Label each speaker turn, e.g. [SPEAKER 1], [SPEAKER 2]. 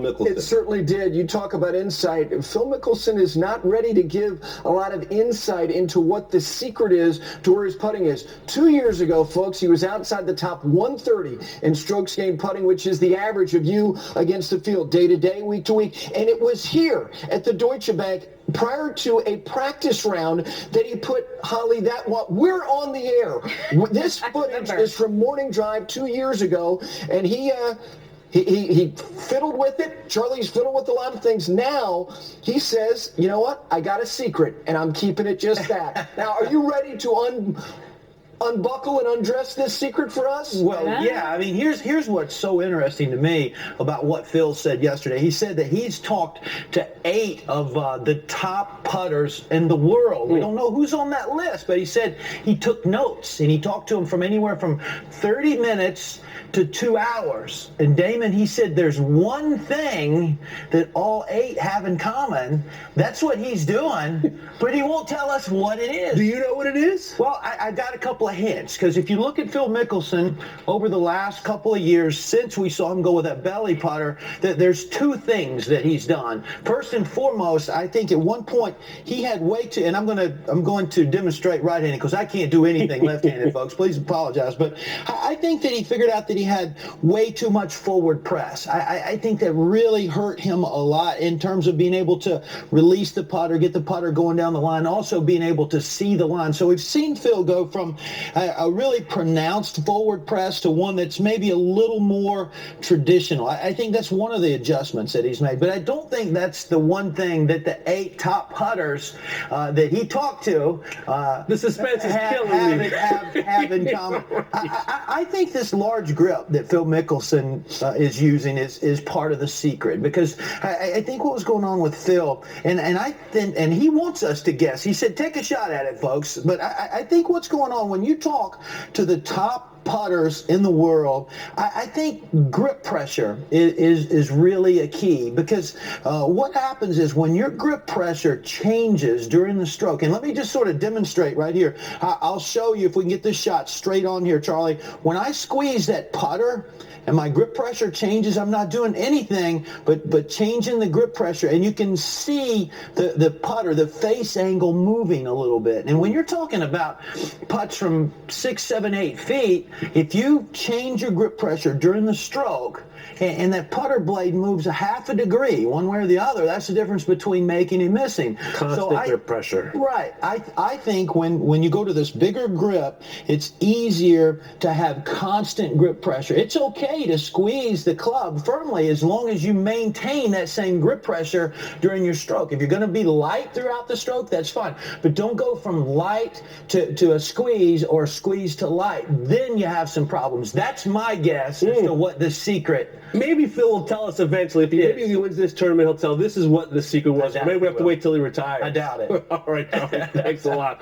[SPEAKER 1] Mickelson.
[SPEAKER 2] It certainly did. You talk about insight. Phil Mickelson is not ready to give a lot of insight into what the secret is to where his putting is. 2 years ago, folks, he was outside the top 130 in strokes gained putting, which is the average of you against the field, day to day, week to week. And it was here at the Deutsche Bank prior to a practice round that he put, Holly, that what we're on the air. This footage is from Morning Drive 2 years ago, and he fiddled with it. Charlie's fiddled with a lot of things. Now he says, you know what? I got a secret, and I'm keeping it just that. Now, are you ready to unbuckle and undress this secret for us?
[SPEAKER 3] Well, yeah. I mean, here's what's so interesting to me about what Phil said yesterday. He said that he's talked to 8 of the top putters in the world. We don't know who's on that list, but he said he took notes, and he talked to them from anywhere from 30 minutes to 2 hours. And Damon, he said there's one thing that all 8 have in common. That's what he's doing, but he won't tell us what it is.
[SPEAKER 1] Do you know what it is?
[SPEAKER 3] Well, I got a couple of hints, because if you look at Phil Mickelson over the last couple of years since we saw him go with that belly putter, that there's 2 things that he's done. First and foremost, I think at one point he had way too, and I'm going to demonstrate right-handed because I can't do anything left-handed, folks. Please apologize, but I think that he figured out that he had way too much forward press. I think that really hurt him a lot in terms of being able to release the putter, get the putter going down the line, also being able to see the line. So we've seen Phil go from a really pronounced forward press to one that's maybe a little more traditional. I think that's one of the adjustments that he's made, but I don't think that's the one thing that the 8 top putters that he talked to
[SPEAKER 1] the suspense is killing me.
[SPEAKER 3] have in common. I think this large grip that Phil Mickelson is using is part of the secret, because I think what was going on with Phil, and he wants us to guess. He said, take a shot at it, folks. But I think what's going on when you talk to the top putters in the world, I think grip pressure is really a key, because what happens is when your grip pressure changes during the stroke, and let me just sort of demonstrate right here. I'll show you if we can get this shot straight on here, Charlie. When I squeeze that putter and my grip pressure changes, I'm not doing anything but changing the grip pressure, and you can see the putter, the face angle moving a little bit. And when you're talking about putts from 6, 7, 8 feet, if you change your grip pressure during the stroke, and that putter blade moves a half a degree one way or the other, that's the difference between making and missing.
[SPEAKER 1] Constant grip pressure.
[SPEAKER 3] Right. I think when you go to this bigger grip, it's easier to have constant grip pressure. It's okay to squeeze the club firmly as long as you maintain that same grip pressure during your stroke. If you're going to be light throughout the stroke, that's fine. But don't go from light to a squeeze or squeeze to light. Then you have some problems. That's my guess as to what the secret.
[SPEAKER 1] Maybe Phil will tell us eventually. Maybe he wins this tournament, he'll tell this is what the secret was. Maybe we have to wait till he retires.
[SPEAKER 3] I doubt it.
[SPEAKER 1] All right, Charlie, thanks a lot.